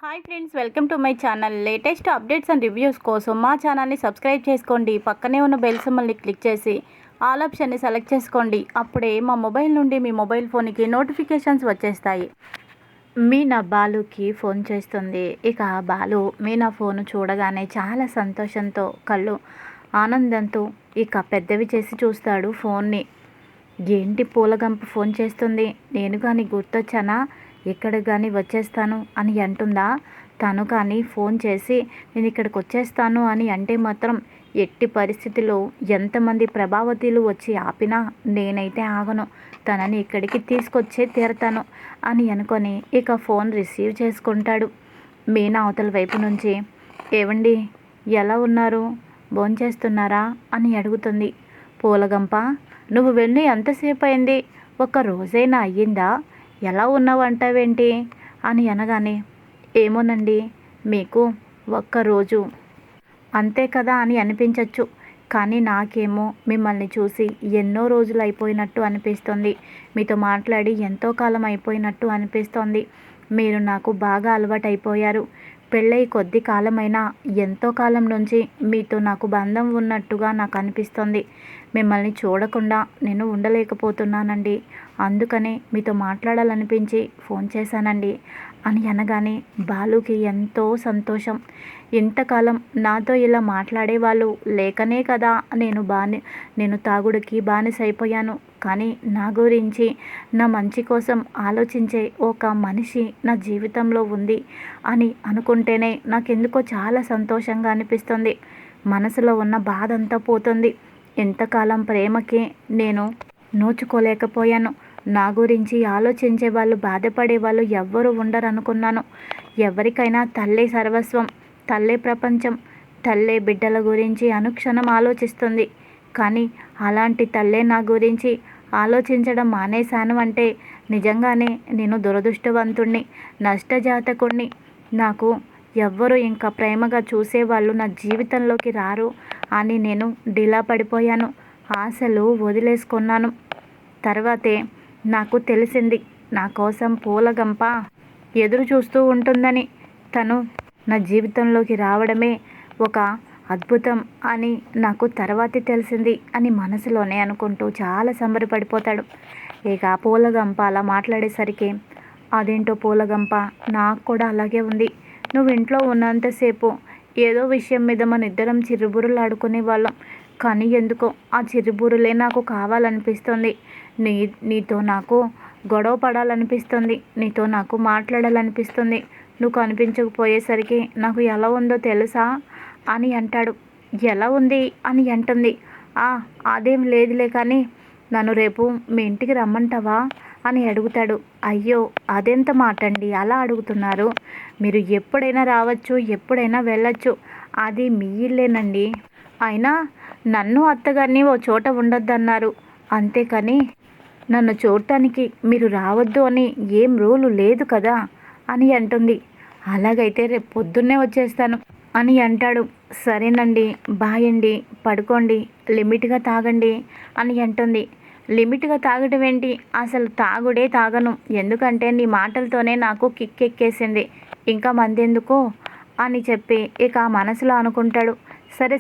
Hi friends, welcome to my channel. Latest updates and reviews కోసం మా ఛానల్ని subscribe చేసుకోండి. పక్కనే ఉన్న బెల్ సింబల్ని క్లిక్ చేసి ఆల్ ఆప్షన్ని సెలెక్ట్ చేసుకోండి. అప్పుడే మా మొబైల్ నుండి మీ మొబైల్ ఫోన్కి నోటిఫికేషన్స్ వచ్చేస్తాయి. మీనా బాలుకి ఫోన్ చేస్తుంది. ఇక బాలు మీనా ఫోన్ చూడగానే చాలా సంతోషంతో కళ్ళు ఆనందంతో ఇక పెద్దవి చేసి చూస్తాడు ఫోన్ని. ఏంటి పూలగంప ఫోన్ చేస్తుంది, నేను కానీ గుర్తొచ్చానా, ఇక్కడ కానీ వచ్చేస్తాను అని అంటుందా? తను కానీ ఫోన్ చేసి నేను ఇక్కడికి వచ్చేస్తాను అని అంటే మాత్రం ఎట్టి పరిస్థితిలో ఎంతమంది ప్రభావతీలు వచ్చి ఆపినా నేనైతే ఆగను, తనని ఇక్కడికి తీసుకొచ్చే తీరతాను అని అనుకొని ఇక ఫోన్ రిసీవ్ చేసుకుంటాడు. మీనా అవతల వైపు నుంచి, ఏవండి ఎలా ఉన్నారు, భోంచేస్తున్నారా అని అడుగుతుంది. పూలగంప, నువ్వు వెళ్ళి ఎంతసేపు అయింది, ఒక రోజైనా అయ్యిందా, ఎలా ఉన్నావు అంటావేంటి అని అనగానే, ఏమోనండి, మీకు ఒక్కరోజు అంతే కదా అని అనిపించవచ్చు, కానీ నాకేమో మిమ్మల్ని చూసి ఎన్నో రోజులు అయిపోయినట్టు అనిపిస్తుంది, మీతో మాట్లాడి ఎంతో కాలం అయిపోయినట్టు అనిపిస్తోంది. మీరు నాకు బాగా అలవాటైపోయారు. పెళ్ళై కొద్ది కాలమైనా ఎంతో కాలం నుంచి మీతో నాకు బంధం ఉన్నట్టుగా నాకు అనిపిస్తుంది. మిమ్మల్ని చూడకుండా నేను ఉండలేకపోతున్నానండి. అందుకనే మీతో మాట్లాడాలనిపించి ఫోన్ చేశానండి అని అనగానే బాలుకి ఎంతో సంతోషం. ఇంతకాలం నాతో ఇలా మాట్లాడేవాళ్ళు లేకనే కదా నేను తాగుడుకి బానిసైపోయాను. కానీ నా గురించి, నా మంచి కోసం ఆలోచించే ఒక మనిషి నా జీవితంలో ఉంది అని అనుకుంటేనే నాకెందుకో చాలా సంతోషంగా అనిపిస్తుంది. మనసులో ఉన్న బాధ అంతా పోతుంది. ఇంతకాలం ప్రేమకి నేను నోచుకోలేకపోయాను. నా గురించి ఆలోచించే వాళ్ళు, బాధపడే వాళ్ళు ఎవ్వరూ ఉండరు అనుకున్నాను. ఎవరికైనా తల్లే సర్వస్వం, తల్లే ప్రపంచం, తల్లే బిడ్డల గురించి అనుక్షణం ఆలోచిస్తుంది. కానీ అలాంటి తల్లే నా గురించి ఆలోచించడం మానేశాను అంటే నిజంగానే నేను దురదృష్టవంతుణ్ణి, నష్టజాతకుణ్ణి. నాకు ఎవ్వరూ ఇంకా ప్రేమగా చూసేవాళ్ళు నా జీవితంలోకి రారు అని నేను డీలా పడిపోయాను. ఆశలు వదిలేసుకున్నాను. తర్వాతే నాకు తెలిసింది, నా కోసం పూలగంప ఎదురు చూస్తూ ఉంటుందని. తను నా జీవితంలోకి రావడమే ఒక అద్భుతం అని నాకు తర్వాతే తెలిసింది అని మనసులోనే అనుకుంటూ చాలా సంబరపడిపోతాడు. ఇక పూలగంప అలా మాట్లాడేసరికి, అదేంటో పూలగంప, నాకు కూడా అలాగే ఉంది. నువ్వు ఇంట్లో ఉన్నంతసేపు ఏదో విషయం మీద మన ఇద్దరం చిరుబురులు ఆడుకునే వాళ్ళం. కానీ ఎందుకో ఆ చిరుబురులే నాకు కావాలనిపిస్తుంది. నీతో నాకు గొడవ పడాలనిపిస్తుంది, నీతో నాకు మాట్లాడాలనిపిస్తుంది. నువ్వు కనిపించకపోయేసరికి నాకు ఎలా ఉందో తెలుసా అని అంటాడు. ఎలా ఉంది అని అంటుంది. అదేం లేదులే, కానీ నన్ను రేపు మీ ఇంటికి రమ్మంటావా అని అడుగుతాడు. అయ్యో, అదెంత మాట అండి, అలా అడుగుతున్నారు? మీరు ఎప్పుడైనా రావచ్చు, ఎప్పుడైనా వెళ్ళచ్చు, అది మీ ఇల్లేనండి. అయినా నన్ను అత్తగారిని ఓ చోట ఉండొద్దన్నారు, అంతేకాని నన్ను చూడటానికి మీరు రావద్దు అని ఏం రూలు లేదు కదా అని అంటుంది. అలాగైతే రేపు పొద్దున్నే వచ్చేస్తాను అని అంటాడు. సరేనండి, బాయ్ అండి, పడుకోండి, లిమిట్గా తాగండి అని అంటుంది. లిమిట్గా తాగటం ఏంటి, అసలు తాగుడే తాగను, ఎందుకంటే నీ మాటలతోనే నాకు కిక్కెక్కేసింది, ఇంకా మందెందుకు అని చెప్పి ఇక మనసులో అనుకుంటాడు.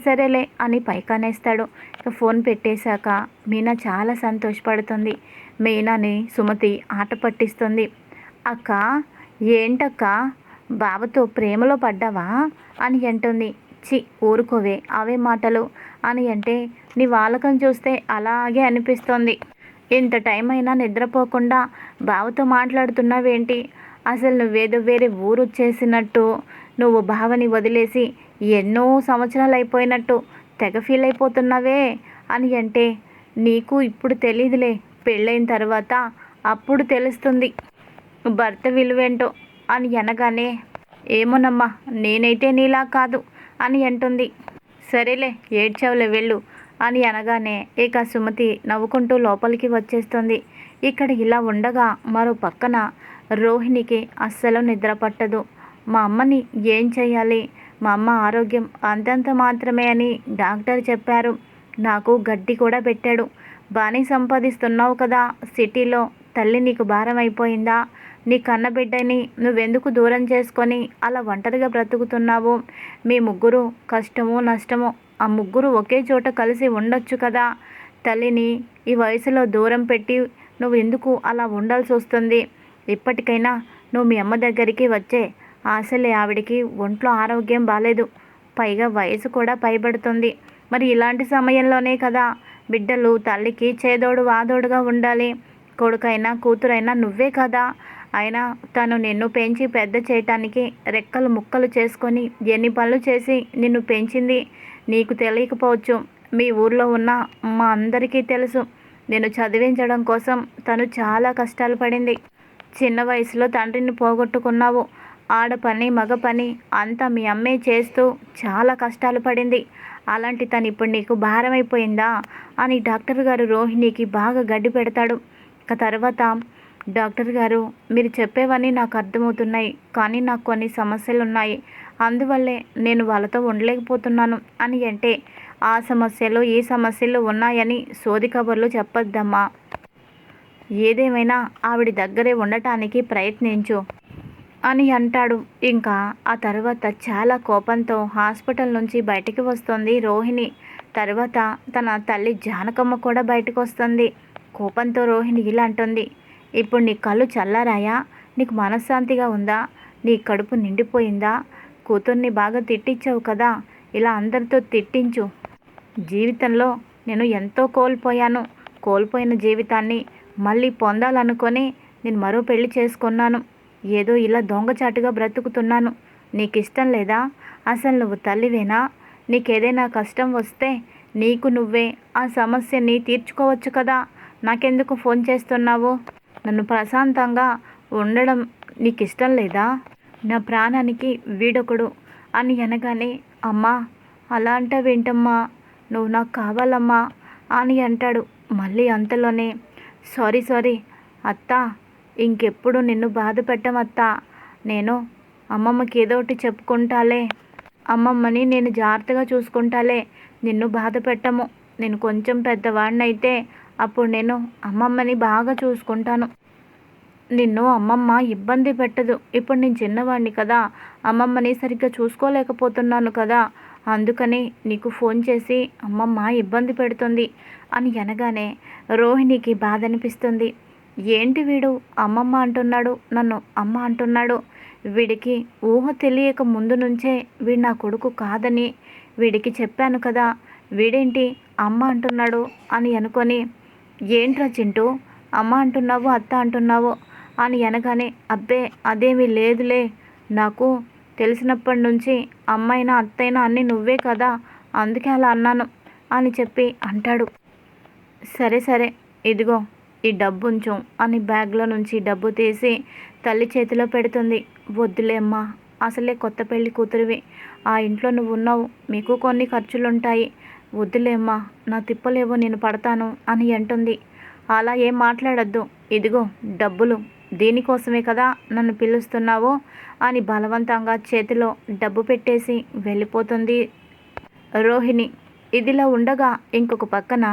సరేలే అని పైకానేస్తాడు. ఇక ఫోన్ పెట్టేశాక మీనా చాలా సంతోషపడుతుంది. మీనాని సుమతి ఆట పట్టిస్తుంది. అక్క, ఏంటక్క, బావతో ప్రేమలో పడ్డావా అని అంటుంది. ఊరుకోవే, అవే మాటలు అని అంటే, నీ వాలకం చూస్తే అలాగే అనిపిస్తోంది. ఇంత టైం అయినా నిద్రపోకుండా బావతో మాట్లాడుతున్నావేంటి, అసలు నువ్వేదో వేరే ఊరు వచ్చేసినట్టు, నువ్వు బావని వదిలేసి ఎన్నో సంవత్సరాలు అయిపోయినట్టు తెగ ఫీల్ అయిపోతున్నావే అని అంటే, నీకు ఇప్పుడు తెలీదులే, పెళ్ళైన తర్వాత అప్పుడు తెలుస్తుంది భర్త విలువేంటో అని అనగానే, ఏమోనమ్మా, నేనైతే నీలా కాదు అని అంటుంది. సరేలే, ఏడ్చావులే, వెళ్ళు అని అనగానే ఇక సుమతి నవ్వుకుంటూ లోపలికి వచ్చేస్తుంది. ఇక్కడ ఇలా ఉండగా మరో పక్కన రోహిణికి అస్సలు నిద్ర పట్టదు. మా అమ్మని ఏం చేయాలి, మా అమ్మ ఆరోగ్యం అంతంత మాత్రమే అని డాక్టర్ చెప్పారు. నాకు గడ్డి కూడా పెట్టాడు. బాగానే సంపాదిస్తున్నావు కదా సిటీలో, తల్లి నీకు భారం అయిపోయిందా నీ కన్నబిడ్డని నువ్వెందుకు దూరం చేసుకొని అలా ఒంటరిగా బ్రతుకుతున్నావు? మీ ముగ్గురు కష్టమో నష్టమో ఆ ముగ్గురు ఒకే చోట కలిసి ఉండొచ్చు కదా. తల్లిని ఈ వయసులో దూరం పెట్టి నువ్వు ఎందుకు అలా ఉండాల్సి వస్తుంది? ఇప్పటికైనా నువ్వు మీ అమ్మ దగ్గరికి వచ్చే. అసలే ఆవిడికి ఒంట్లో ఆరోగ్యం బాలేదు, పైగా వయసు కూడా పైబడుతుంది. మరి ఇలాంటి సమయంలోనే కదా బిడ్డలు తల్లికి చేదోడు వాదోడుగా ఉండాలి. కొడుకైనా కూతురైనా నువ్వే కదా. అయినా తను నిన్ను పెంచి పెద్ద చేయటానికి రెక్కలు ముక్కలు చేసుకొని ఎన్ని పనులు చేసి నిన్ను పెంచింది నీకు తెలియకపోవచ్చు. మీ ఊర్లో ఉన్న మా అందరికీ తెలుసు. నేను చదివించడం కోసం తను చాలా కష్టాలు పడింది. చిన్న వయసులో తండ్రిని పోగొట్టుకున్నావు. ఆడ పని మగ పని అంతా మీ అమ్మే చేస్తూ చాలా కష్టాలు పడింది. అలాంటి తను ఇప్పుడు నీకు భారం అయిపోయిందా అని డాక్టర్ గారు రోహిణికి బాగా గడ్డి పెడతాడు. ఇక తర్వాత డాక్టర్ గారు, మీరు చెప్పేవన్నీ నాకు అర్థమవుతున్నాయి, కానీ నాకు కొన్ని సమస్యలు ఉన్నాయి, అందువల్లే నేను వాళ్ళతో ఉండలేకపోతున్నాను అని అంటే, ఆ సమస్యలు ఈ సమస్యలు ఉన్నాయని సోది కబుర్లు చెప్పొద్దమ్మా. ఏదేమైనా ఆవిడ దగ్గరే ఉండటానికి ప్రయత్నించు అని అంటాడు. ఇంకా ఆ తర్వాత చాలా కోపంతో హాస్పిటల్ నుంచి బయటికి వస్తుంది రోహిణి. తర్వాత తన తల్లి జానకమ్మ కూడా బయటకు వస్తుంది. కోపంతో రోహిణి ఇలా అంటుంది, ఇప్పుడు నీ కళ్ళు చల్లారాయా? నీకు మనశ్శాంతిగా ఉందా? నీ కడుపు నిండిపోయిందా? కూతుర్ని బాగా తిట్టించావు కదా, ఇలా అందరితో తిట్టించు. జీవితంలో నేను ఎంతో కోల్పోయిన జీవితాన్ని మళ్ళీ పొందాలనుకొని నేను మరో పెళ్లి చేసుకున్నాను. ఏదో ఇలా దొంగచాటుగా బ్రతుకుతున్నాను. నీకు ఇష్టం లేదా? అసలు నువ్వు తల్లివేనా? నీకేదైనా కష్టం వస్తే నీకు నువ్వే ఆ సమస్యని తీర్చుకోవచ్చు కదా. నాకెందుకు ఫోన్ చేస్తున్నావు? నన్ను ప్రశాంతంగా ఉండడం నీకు ఇష్టం లేదా? నా ప్రాణానికి వీడొకడు అని అనగానే, అమ్మా అలా అంటావేంటమ్మా, నువ్వు నాకు కావాలమ్మా అని అంటాడు. మళ్ళీ అంతలోనే, సారీ అత్తా, ఇంకెప్పుడు నిన్ను బాధ పెట్టమత్తా. నేను అమ్మమ్మకి ఏదో ఒకటి చెప్పుకుంటాలే. అమ్మమ్మని నేను జాగ్రత్తగా చూసుకుంటాలే, నిన్ను బాధ పెట్టము. నేను కొంచెం పెద్దవాడినైతే అప్పుడు నేను అమ్మమ్మని బాగా చూసుకుంటాను. నిన్ను అమ్మమ్మ ఇబ్బంది పెట్టదు. ఇప్పుడు నేను చిన్నవాడిని కదా, అమ్మమ్మని సరిగ్గా చూసుకోలేకపోతున్నాను కదా, అందుకని నీకు ఫోన్ చేసి అమ్మమ్మ ఇబ్బంది పెడుతుంది అని అనగానే రోహిణికి బాధ అనిపిస్తుంది. ఏంటి వీడు అమ్మమ్మ అంటున్నాడు, నన్ను అమ్మ అంటున్నాడు. వీడికి ఊహ తెలియక ముందు నుంచే వీడు నా కొడుకు కాదని వీడికి చెప్పాను కదా, వీడేంటి అమ్మ అంటున్నాడు అని అనుకొని, ఏంట్రా చింటూ అమ్మ అంటున్నావు అత్త అంటున్నావు అని అనగానే, అబ్బే అదేమీ లేదులే, నాకు తెలిసినప్పటి నుంచి అమ్మైనా అత్తైనా అన్నీ నువ్వే కదా, అందుకే అలా అన్నాను అని చెప్పి అంటాడు. సరే ఇదిగో ఈ డబ్బు ఉంచు అని బ్యాగ్లో నుంచి డబ్బు తీసి తల్లి చేతిలో పెడుతుంది. వద్దులే అమ్మా, అసలే కొత్త పెళ్లి కూతురివి, ఆ ఇంట్లో నువ్వు ఉన్నావు, మీకు కొన్ని ఖర్చులుంటాయి, వద్దులే అమ్మా, నా తిప్పలేవో నేను పడతాను అని అంటుంది. అలా ఏం మాట్లాడద్దు, ఇదిగో డబ్బులు, దీనికోసమే కదా నన్ను పిలుస్తున్నావు అని బలవంతంగా చేతిలో డబ్బు పెట్టేసి వెళ్ళిపోతుంది రోహిణి. ఇదిలా ఉండగా ఇంకొక పక్కన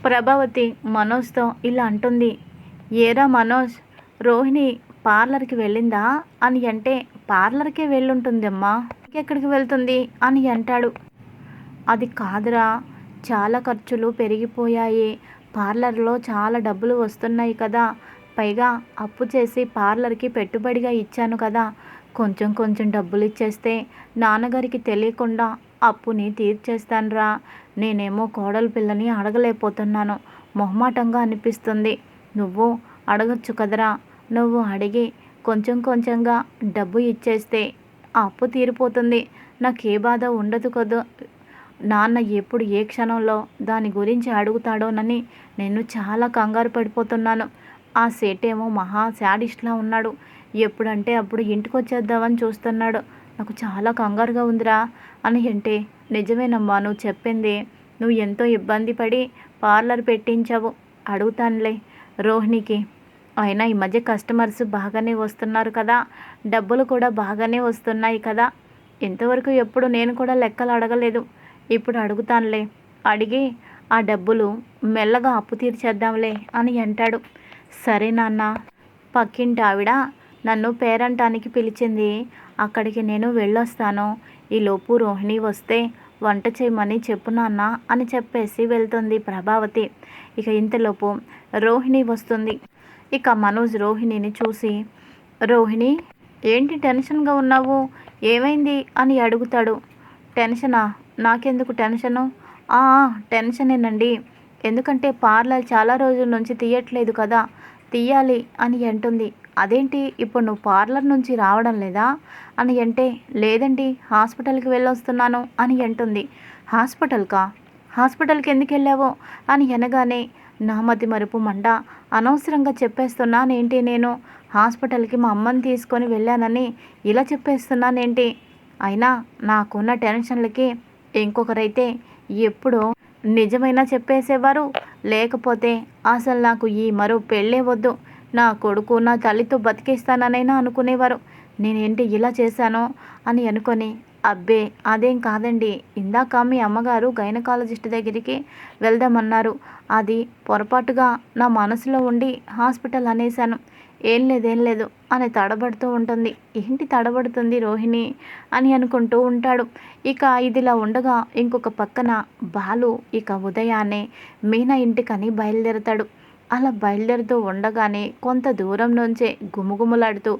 ప్రభావతి మనోజ్తో ఇలా అంటుంది, ఏరా మనోజ్, రోహిణి పార్లర్కి వెళ్ళిందా అని అంటే, పార్లర్కే వెళ్ళుంటుందమ్మా, ఎక్కడికి వెళ్తుంది అని అంటాడు. అది కాదురా, చాలా ఖర్చులు పెరిగిపోయాయి, పార్లర్లో చాలా డబ్బులు వస్తున్నాయి కదా, పైగా అప్పు చేసి పార్లర్కి పెట్టుబడిగా ఇచ్చాను కదా, కొంచెం డబ్బులు ఇచ్చేస్తే నాన్నగారికి తెలియకుండా అప్పుని తీర్చేస్తానురా. నేనేమో కోడలు పిల్లని అడగలేకపోతున్నాను, మొహమాటంగా అనిపిస్తుంది. నువ్వు అడగచ్చు కదరా, నువ్వు అడిగి కొంచెంగా డబ్బు ఇచ్చేస్తే ఆ అప్పు తీరిపోతుంది, నాకే బాధ ఉండదు కదా. నాన్న ఎప్పుడు ఏ క్షణంలో దాని గురించి అడుగుతాడోనని నేను చాలా కంగారు పడిపోతున్నాను. ఆ సేటేమో మహా శాడిస్ట్లా ఉన్నాడు, ఎప్పుడంటే అప్పుడు ఇంటికి వచ్చేద్దామని చూస్తున్నాడు, నాకు చాలా కంగారుగా ఉందిరా అని అంటే, నిజమేనమ్మా నువ్వు చెప్పింది, నువ్వు ఎంతో ఇబ్బంది పడి పార్లర్ పెట్టించావు, అడుగుతానులే రోహిణికి. అయినా ఈ మధ్య కస్టమర్స్ బాగానే వస్తున్నారు కదా, డబ్బులు కూడా బాగానే వస్తున్నాయి కదా, ఇంతవరకు ఎప్పుడు నేను కూడా లెక్కలు అడగలేదు, ఇప్పుడు అడుగుతానులే, అడిగి ఆ డబ్బులు మెల్లగా అప్పు తీర్చేద్దాంలే అని అంటాడు. సరే నాన్న, పక్కింటి ఆవిడ నన్ను పేరంటానికి పిలిచింది. అక్కడికి నేను వెళ్ళొస్తాను. ఈలోపు రోహిణి వస్తే వంట చేయమని చెప్పు నాన్న అని చెప్పేసి వెళ్తుంది ప్రభావతి. ఇక ఇంతలోపు రోహిణి వస్తుంది. ఇక మనోజ్ రోహిణిని చూసి, రోహిణి ఏంటి టెన్షన్గా ఉన్నావు, ఏమైంది అని అడుగుతాడు. టెన్షనా? నాకెందుకు టెన్షను? "ఆ, టెన్షనేనండి. ఎందుకంటే పార్లర్ చాలా రోజుల నుంచి తీయట్లేదు కదా, తీయాలి" అని అంటుంది. అదేంటి ఇప్పుడు నువ్వు పార్లర్ నుంచి రావడం లేదా అని అంటే, లేదండి హాస్పిటల్కి వెళ్ళొస్తున్నాను అని అంటుంది. హాస్పిటల్కా? హాస్పిటల్కి ఎందుకు వెళ్ళావో అని అనగానే, నా మతి మరుపు మంట, అనవసరంగా చెప్పేస్తున్నానేంటి నేను, హాస్పిటల్కి మా అమ్మని తీసుకొని వెళ్ళానని ఇలా చెప్పేస్తున్నానేంటి, అయినా నాకున్న టెన్షన్లకి ఇంకొకరైతే ఎప్పుడో నిజమైనా చెప్పేసేవారు, లేకపోతే అసలు నాకు ఈ మరో పెళ్ళే వద్దు, నా కొడుకు నా తల్లితో బతికేస్తాననైనా అనుకునేవారు. నేనేంటి ఇలా చేశానో అని అనుకొని, అబ్బే అదేం కాదండి, ఇందాక మీ అమ్మగారు గైనకాలజిస్ట్ దగ్గరికి వెళ్దామన్నారు, అది పొరపాటుగా నా మనసులో ఉండి హాస్పిటల్ అనేశాను, ఏం లేదు అని తడబడుతూ ఉంటుంది. ఏంటి తడబడుతుంది రోహిణి అని అనుకుంటూ ఉంటాడు. ఇక ఇదిలా ఉండగా ఇంకొక పక్కన బాలు ఇక ఉదయాన్నే మీనా ఇంటికని బయలుదేరతాడు. అలా బయలుదేరుతూ ఉండగానే కొంత దూరం నుంచే గుమగుమలాడుతూ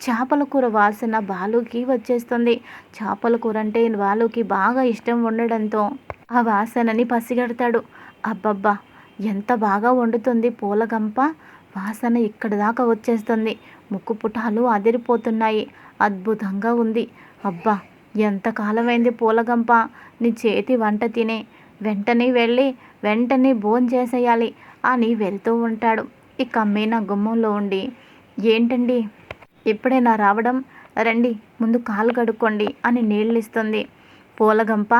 చేపల కూర వాసన బాలుకి వచ్చేస్తుంది. చేపల కూర అంటే బాలుకి బాగా ఇష్టం ఉండడంతో ఆ వాసనని పసిగడతాడు. అబ్బబ్బా, ఎంత బాగా వండుతుంది పూలగంప, వాసన ఇక్కడి దాకా వచ్చేస్తుంది, ముక్కు పుటాలు అదిరిపోతున్నాయి, అద్భుతంగా ఉంది. అబ్బా, ఎంత కాలమైంది పూలగంప నీ చేతి వంట తినే, వెంటనే భోంచేసేయాలి అని వెళ్తూ ఉంటాడు. ఇక మీనా గుమ్మంలో ఉండి, ఏంటండి ఇప్పుడేనా రావడం, రండి ముందు కాలు కడుక్కోండి అని నీళ్ళిస్తుంది. పూలగంప,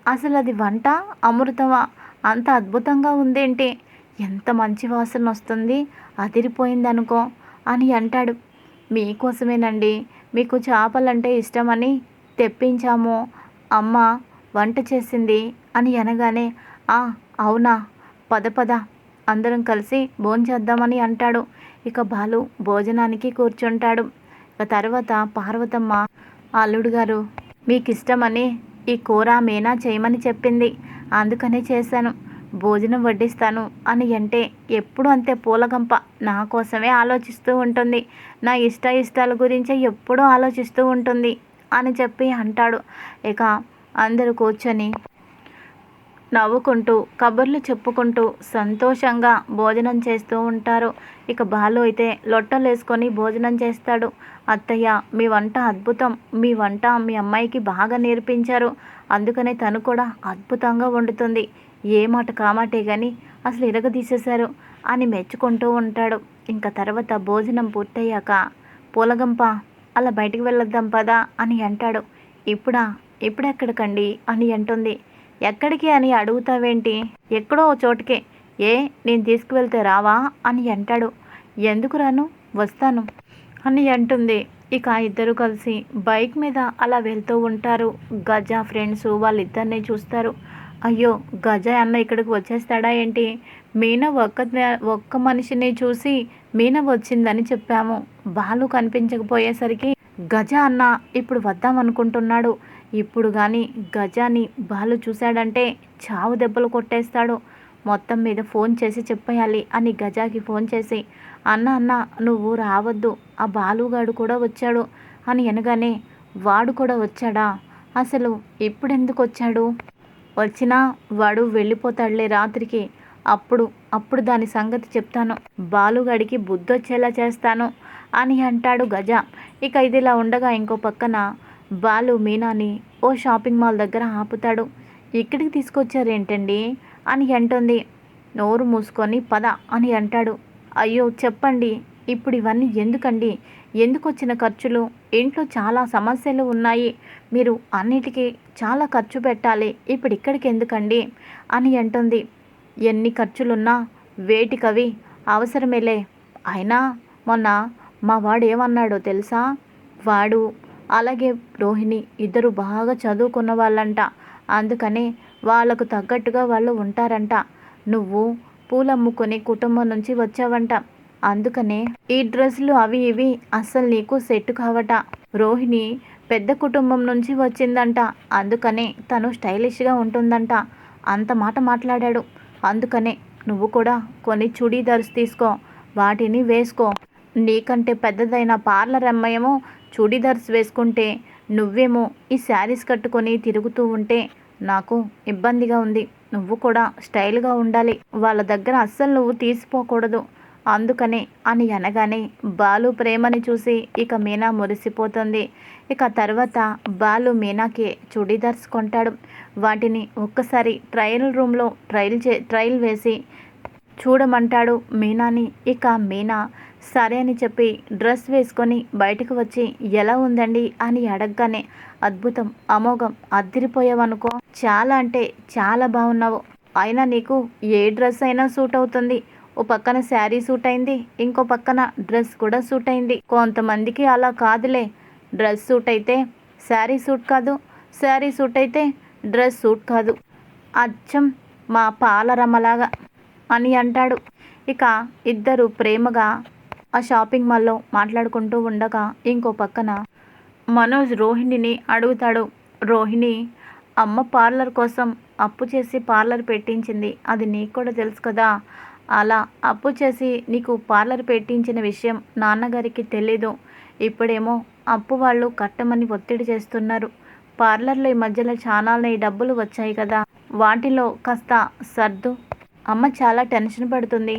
అసలు అది వంట అమృతమా, అంత అద్భుతంగా ఉందేంటి, ఎంత మంచి వాసన వస్తుంది, అదిరిపోయిందనుకో అని అంటాడు. మీకోసమేనండి, మీకు చేపలంటే ఇష్టమని తెప్పించాము, అమ్మ వంట చేసింది అని అనగానే, అవునా, పద అందరం కలిసి భోంచేద్దామని అంటాడు. ఇక బాలు భోజనానికి కూర్చుంటాడు. ఇక తర్వాత పార్వతమ్మ, అల్లుడు గారు మీకు ఇష్టమని ఈ కూర మీనా చేయమని చెప్పింది, అందుకనే చేశాను, భోజనం వడ్డిస్తాను అని అంటే, ఎప్పుడు అంతే పూలగంప నా కోసమే ఆలోచిస్తూ ఉంటుంది, నా ఇష్టాల గురించే ఎప్పుడూ ఆలోచిస్తూ ఉంటుంది అని చెప్పి అంటాడు. ఇక అందరూ కూర్చొని నవ్వుకుంటూ కబుర్లు చెప్పుకుంటూ సంతోషంగా భోజనం చేస్తూ ఉంటారు. ఇక బాలు అయితే లొట్టలేసుకొని భోజనం చేస్తాడు. అత్తయ్య, మీ వంట అద్భుతం, మీ వంట మీ అమ్మాయికి బాగా నేర్పించారు, అందుకనే తను కూడా అద్భుతంగా వండుతుంది, ఏ మాట కామాటే కానీ అసలు ఇరగదీసేశారు అని మెచ్చుకుంటూ ఉంటాడు. ఇంకా తర్వాత భోజనం పూర్తయ్యాక, పూలగంప అలా బయటికి వెళ్ళొద్దాం పదా అని అంటాడు. ఇప్పుడెక్కడికండి అని అంటుంది. ఎక్కడికి అని అడుగుతావేంటి, ఎక్కడో చోటుకే, నేను తీసుకువెళ్తే రావా అని అంటాడు. ఎందుకు రాను, వస్తాను అని అంటుంది. ఇక ఇద్దరు కలిసి బైక్ మీద అలా వెళ్తూ ఉంటారు. గజ ఫ్రెండ్స్ వాళ్ళిద్దరిని చూస్తారు. అయ్యో, గజ అన్న ఇక్కడికి వచ్చేస్తాడా ఏంటి, మీనా ఒక్క మనిషిని చూసి మీనా వచ్చిందని చెప్పాము, బాలు కనిపించకపోయేసరికి గజ అన్న ఇప్పుడు వద్దామనుకుంటున్నాడు, ఇప్పుడు కానీ గజాని బాలు చూశాడంటే చావు దెబ్బలు కొట్టేస్తాడు, మొత్తం మీద ఫోన్ చేసి చెప్పేయాలి అని గజాకి ఫోన్ చేసి, అన్న నువ్వు రావద్దు, ఆ బాలుగాడు కూడా వచ్చాడు అని అనగానే, వాడు కూడా వచ్చాడా, అసలు ఇప్పుడెందుకు వచ్చాడు, వచ్చినా వాడు వెళ్ళిపోతాడులే రాత్రికి, అప్పుడు దాని సంగతి చెప్తాను, బాలుగాడికి బుద్ధొచ్చేలా చేస్తాను అని అంటాడు గజ. ఇక ఇదిలా ఉండగా ఇంకో పక్కన బాలు మీనాని ఓ షాపింగ్ మాల్ దగ్గర ఆపుతాడు. ఇక్కడికి తీసుకొచ్చారేంటండి అని అంటుంది. నోరు మూసుకొని పద అని అంటాడు. అయ్యో చెప్పండి, ఇప్పుడు ఇవన్నీ ఎందుకండి, ఎందుకు వచ్చిన ఖర్చులు, ఇంట్లో చాలా సమస్యలు ఉన్నాయి, మీరు అన్నిటికీ చాలా ఖర్చు పెట్టాలి, ఇప్పుడు ఇక్కడికి ఎందుకండి అని అంటుంది. ఎన్ని ఖర్చులున్నా వేటికవి అవసరమేలే, అయినా మొన్న మా వాడు ఏమన్నాడో తెలుసా, వాడు అలాగే రోహిణి ఇద్దరు బాగా చదువుకున్న వాళ్ళంట, అందుకనే వాళ్ళకు తగ్గట్టుగా వాళ్ళు ఉంటారంట, నువ్వు పూలమ్ముకొని కుటుంబం నుంచి వచ్చావంట, అందుకనే ఈ డ్రెస్సులు అవి ఇవి అస్సలు నీకు సెట్ కావట. రోహిణి పెద్ద కుటుంబం నుంచి వచ్చిందంట, అందుకనే తను స్టైలిష్గా ఉంటుందంట. అంత మాట మాట్లాడాడు. అందుకనే నువ్వు కూడా కొన్ని చుడీదార్స్ తీసుకో, వాటిని వేసుకో. నీకంటే పెద్దదైన పార్లర్ అమ్మాయేమో చుడీదార్స్ వేసుకుంటే, నువ్వేమో ఈ శారీస్ కట్టుకొని తిరుగుతూ ఉంటే నాకు ఇబ్బందిగా ఉంది. నువ్వు కూడా స్టైల్గా ఉండాలి. వాళ్ళ దగ్గర అస్సలు నువ్వు తీసిపోకూడదు. అందుకనే అని అనగానే బాలు ప్రేమని చూసి ఇక మీనా మురిసిపోతుంది. ఇక తర్వాత బాలు మీనాకి చుడీదార్స్ కొంటాడు. వాటిని ఒక్కసారి ట్రయల్ రూమ్లో ట్రయల్ వేసి చూడమంటాడు మీనాని. ఇక మీనా సరే అని చెప్పి డ్రెస్ వేసుకొని బయటకు వచ్చి ఎలా ఉందండి అని అడగగానే అద్భుతం, అమోఘం, అద్దిరిపోయావనుకో, చాలా అంటే చాలా బాగున్నావు. అయినా నీకు ఏ డ్రెస్ అయినా సూట్ అవుతుంది. ఓ పక్కన శారీ సూట్ అయింది, ఇంకో పక్కన డ్రెస్ కూడా సూట్ అయింది. కొంతమందికి అలా కాదులే, డ్రెస్ సూట్ అయితే శారీ సూట్ కాదు, శారీ సూట్ అయితే డ్రెస్ సూట్ కాదు. అచ్చం మా పాలరమ్మలాగా అని అంటాడు. ఇక ఇద్దరు ప్రేమగా ఆ షాపింగ్ మాల్లో మాట్లాడుకుంటూ ఉండగా ఇంకో పక్కన మనోజ్ రోహిణిని అడుగుతాడు. రోహిణి, అమ్మ పార్లర్ కోసం అప్పు చేసి పార్లర్ పెట్టించింది, అది నీకు కూడా తెలుసు కదా. అలా అప్పు చేసి నీకు పార్లర్ పెట్టించిన విషయం నాన్నగారికి తెలీదు. ఇప్పుడేమో అప్పు వాళ్ళు కట్టమని ఒత్తిడి చేస్తున్నారు. పార్లర్లో ఈ మధ్యలో చాలానే డబ్బులు వచ్చాయి కదా, వాటిలో కాస్త సర్దు. అమ్మ చాలా టెన్షన్ పడుతుంది.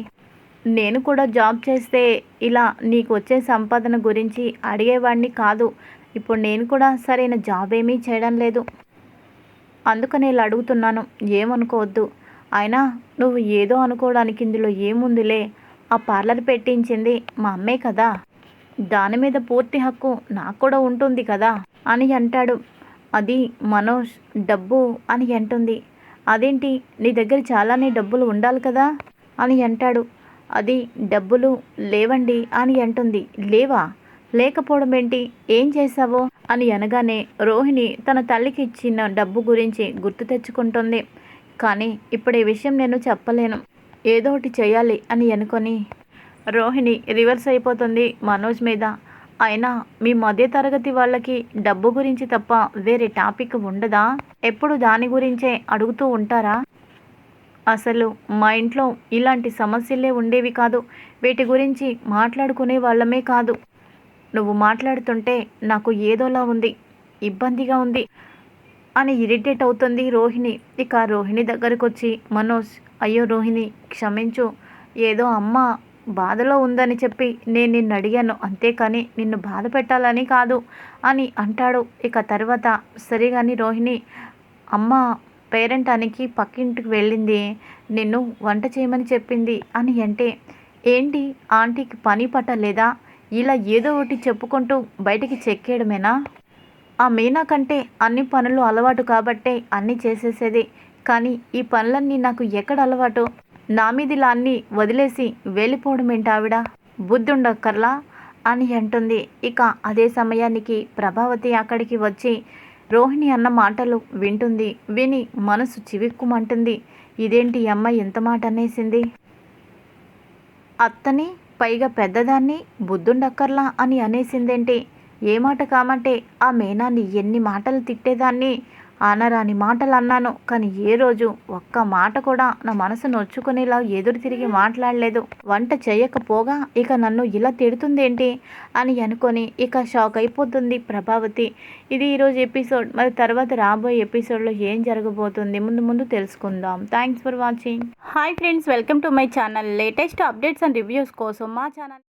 నేను కూడా జాబ్ చేస్తే ఇలా నీకు వచ్చే సంపాదన గురించి అడిగేవాడిని కాదు. ఇప్పుడు నేను కూడా సరైన జాబ్ ఏమీ చేయడం లేదు, అందుకని ఇలా అడుగుతున్నాను, ఏమనుకోవద్దు. అయినా నువ్వు ఏదో అనుకోవడానికి ఇందులో ఏముందిలే. ఆ పార్లర్ పెట్టించింది మా అమ్మే కదా, దాని మీద పూర్తి హక్కు నాకు కూడా ఉంటుంది కదా అని అంటాడు. అది మనోజ్ డబ్బు అని అంటుంది. అదేంటి, నీ దగ్గర చాలానే డబ్బులు ఉండాలి కదా అని అంటాడు. అది డబ్బులు లేవండి అని అంటుంది. లేవా? లేకపోవడం ఏంటి, ఏం చేశావో అని అనగానే రోహిణి తన తల్లికి ఇచ్చిన డబ్బు గురించి గుర్తు తెచ్చుకుంటుంది. కానీ ఇప్పుడు ఈ విషయం నేను చెప్పలేను, ఏదో ఒకటి చేయాలి అని అనుకొని రోహిణి రివర్స్ అయిపోతుంది మనోజ్ మీద. అయినా మీ మధ్య తరగతి వాళ్ళకి డబ్బు గురించి తప్ప వేరే టాపిక్ ఉండదా? ఎప్పుడు దాని గురించే అడుగుతూ ఉంటారా? అసలు మా ఇంట్లో ఇలాంటి సమస్యలే ఉండేవి కాదు, వీటి గురించి మాట్లాడుకునే వాళ్ళమే కాదు. నువ్వు మాట్లాడుతుంటే నాకు ఏదోలా ఉంది, ఇబ్బందిగా ఉంది అని ఇరిటేట్ అవుతుంది రోహిణి. ఇక రోహిణి దగ్గరకు వచ్చి మనోజ్, అయ్యో రోహిణి క్షమించు, ఏదో అమ్మ బాధలో ఉందని చెప్పి నేను నిన్ను అడిగాను, అంతేకాని నిన్ను బాధ పెట్టాలని కాదు అని అంటాడు. ఇక తర్వాత సరిగాని రోహిణి, అమ్మ పేరెంటానికి పక్కింటికి వెళ్ళింది, నిన్ను వంట చేయమని చెప్పింది అని అంటే, ఏంటి ఆంటీకి పని పట్టలేదా? ఇలా ఏదో ఒకటి చెప్పుకుంటూ బయటికి చెక్కేయడమేనా? ఆ మీనా కంటే అన్ని పనులు అలవాటు కాబట్టే అన్నీ చేసేసేది. కానీ ఈ పనులన్నీ నాకు ఎక్కడ అలవాటు? నా మీద ఇలా అన్నీ వదిలేసి వెళ్ళిపోవడం ఏంటి ఆవిడ? బుద్ధుండక్కర్లా అని అంటుంది. ఇక అదే సమయానికి ప్రభావతి అక్కడికి వచ్చి రోహిణి అన్న మాటలు వింటుంది. విని మనసు చివిక్కుమంటుంది. ఇదేంటి అమ్మాయి ఎంత మాట అనేసింది? అత్తని, పైగా పెద్దదాన్ని బుద్ధుండక్కర్లా అని అనేసిందేంటి? ఏ మాట కామంటే ఆ మేనాన్ని ఎన్ని మాటలు తిట్టేదాన్ని, అనరాని మాటలు అన్నాను. కానీ ఏ రోజు ఒక్క మాట కూడా నా మనసు నొచ్చుకునేలా ఎదురు తిరిగి మాట్లాడలేదు. వంట చేయకపోగా ఇక నన్ను ఇలా తిడుతుందేంటి అని అనుకొని ఇక షాక్ అయిపోతుంది ప్రభావతి. ఇది ఈరోజు ఎపిసోడ్. మరి తర్వాత రాబోయే ఎపిసోడ్లో ఏం జరగబోతుంది ముందు ముందు తెలుసుకుందాం. Thanks for watching. Hi friends, welcome to my channel. Latest updates and reviews కోసం మా ఛానల్